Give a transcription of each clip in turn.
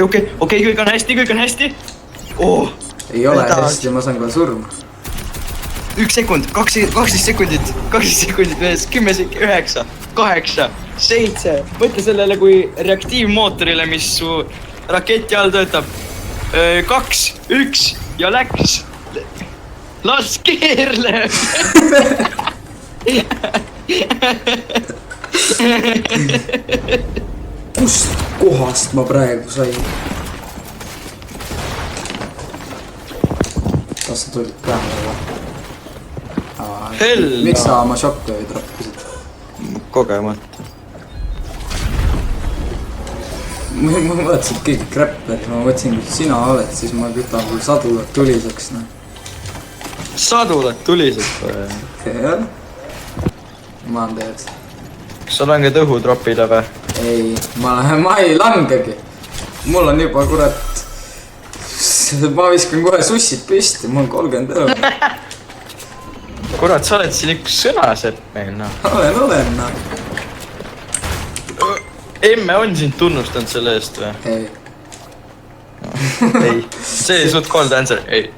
okei, kõik on hästi. Oh, ei ole hästi, ma saan kohe surma. 1 sekund, 12 sekundit, 12 sekundit mees, 10 sekundit, 9, 8, 7. Mõtle sellele kui reaktiivmootorile, mis su raketi all töötab. 2, 1 ja läks. Las keerleb. Kust kohast ma praegu sain? Kas sa tulid peale? Miks sa oma shockwave trappisid? Kogemata. Ma mõtlesin, et keegi kräpper. Ma mõtlesin, kui sina oled, siis ma kütan kui sadulat tuliseks. Sadulat tuliseks? Jah. Ma on teed. Kas sa langed õhutropile või? Ei, ma ei langegi. Mul on juba kurat... Ma viskan kohe sussid püsti, mul on 30 euro. Kurat, sa oled siin üks sõnasepp meil, noh. Olen, noh. Emme on sind tunnustanud selle eest või? Ei. Ei, see ei suht cold answer, ei.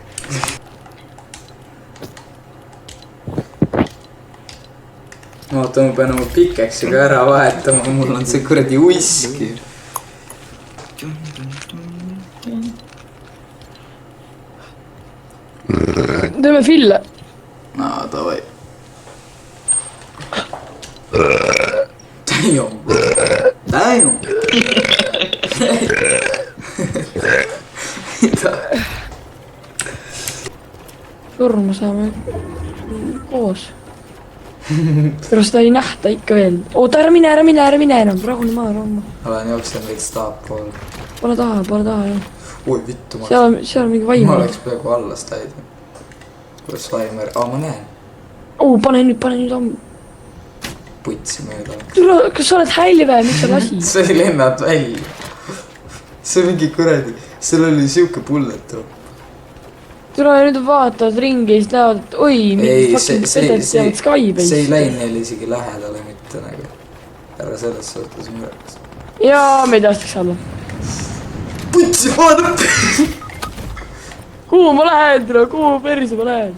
Oota, ma pean oma pikeksiga ära vahetama, mul on see kuradi uiski. Teeme fille. Davai. Damn. Surma saame koos. Pero seda ei nähta ikka veel. Oota, ära mine enam. Rahune maa. Olen jooksen veits taappool. Pane taha, jah. Oi, vittu. Seal on mingi vaim. Ma oleks peaaegu alla staidi. Kuidas vaimer? Ma näen. Pane nüüd ammu. Putsi mööda. Kas sa oled hälli või? Miks sa lasid? See ei lennad välja. See mingi kuradi. Seal oli siuke bullet. Tule nüüd vaatad ringi ja siis näevad, et oi, mingi fucking pedet teevad Skybase. See ei läinud neil isegi lähedale mitte nagu. Ära selles suhtes müreks. Jaa, meid astaks alla. Putsi, vaadab! Kuhu ma lähen, kuhu perse ma lähen?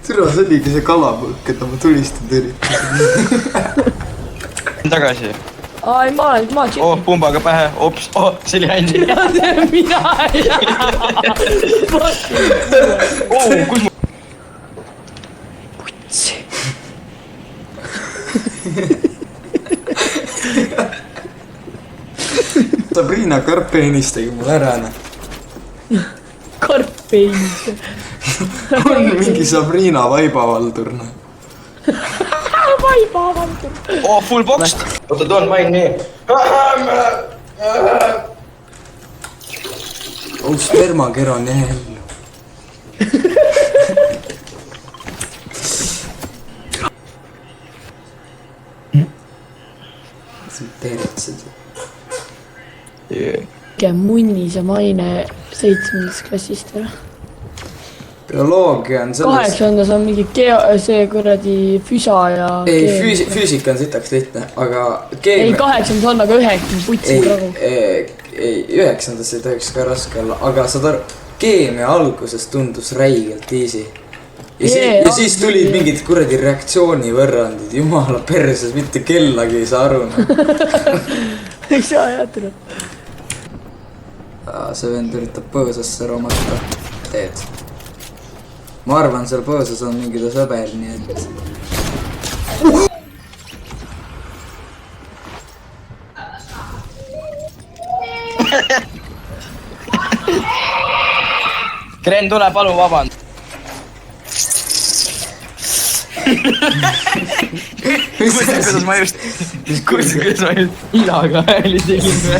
Türa, see oligi see kalapõlk, et ma tulistanud üritan. Tagasi. Ai, ma olen, ma tšekkin. Oh, pumbaga pähe, ops, see oli Andi. Mina ei kus ma... Putsi. Sabrina Karpeenis tegi mul ära, Karpeenis. On mingi Sabrina vaibavaldur, Vaibavaldur. Oh, full box. Oota, toon main nii. Spermakera on jälle. See on teretsed. Munnis ja maine 7. klassist või? Bioloogia on selles... 8. on mingi see kuradi füsa ja... Ei, füüsika on sitaks lihtne, aga... Ei, 8. on, aga 9. putsi praegu. Ei, 9. ei tohiks ka raske olla, aga saad aru, keemia alguses tundus räigelt easy. Ja siis tulid mingid kuradi reaktsioonivõrrandid, jumala perses, mitte kellagi ei saa aru. Ei saa jätta. See vend üritab põõsasse romata. Teed. Ma arvan, seal põõsas on mingi ta sõber, nii et... Kren, tule, palun vaband. Kuidas ma just ilaga hääli tegin või?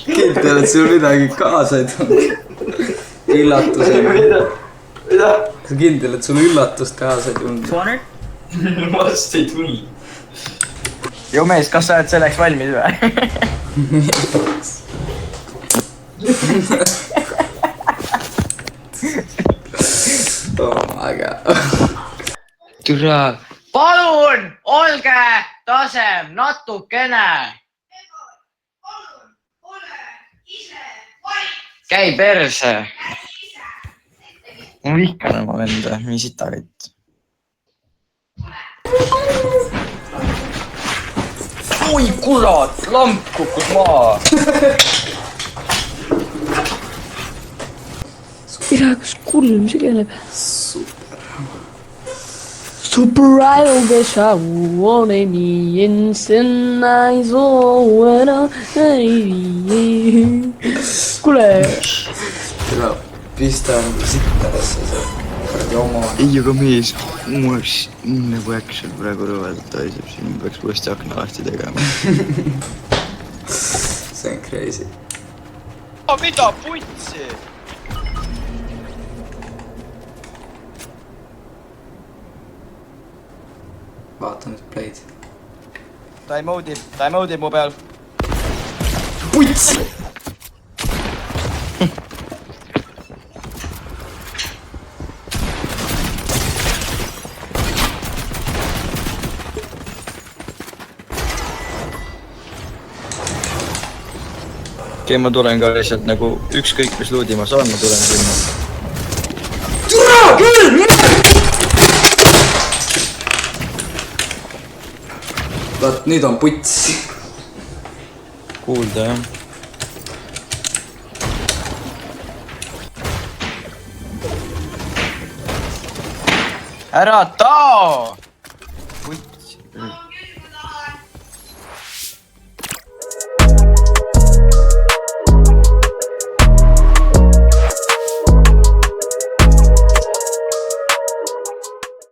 Kindel, et sul midagi kaasa ei tulnud. Üllatusega. Mida? Sa kindel, et sul üllatust kaasa ei tulnud. Swanner? Vast ei tulnud. Jo mees, kas sa oled selleks valmis või? oh my god. türa . palun olge tasem natukene . käi perse . ma vihkan oma venda , nii sitakett . oi kurat , lamp kukkus maha . tere , kus kulm sügeleb . super . Surprise the show on me instant I saw when kuule , tere , pista enda sittarasse see kuradi oma . ei , aga mees , mul oleks nagu action praegu rõvedalt haiseb siin , peaks uuesti akna lahti tegema . see on crazy . mida putsi ? vaata nüüd play'd . Time out'ib mu peal . puts . okei , ma tulen ka lihtsalt nagu ükskõik mis luudi ma saan , ma tulen sinna . türa küll , mine . vaat nüüd on puts . kuulda jah . ära tao . puts .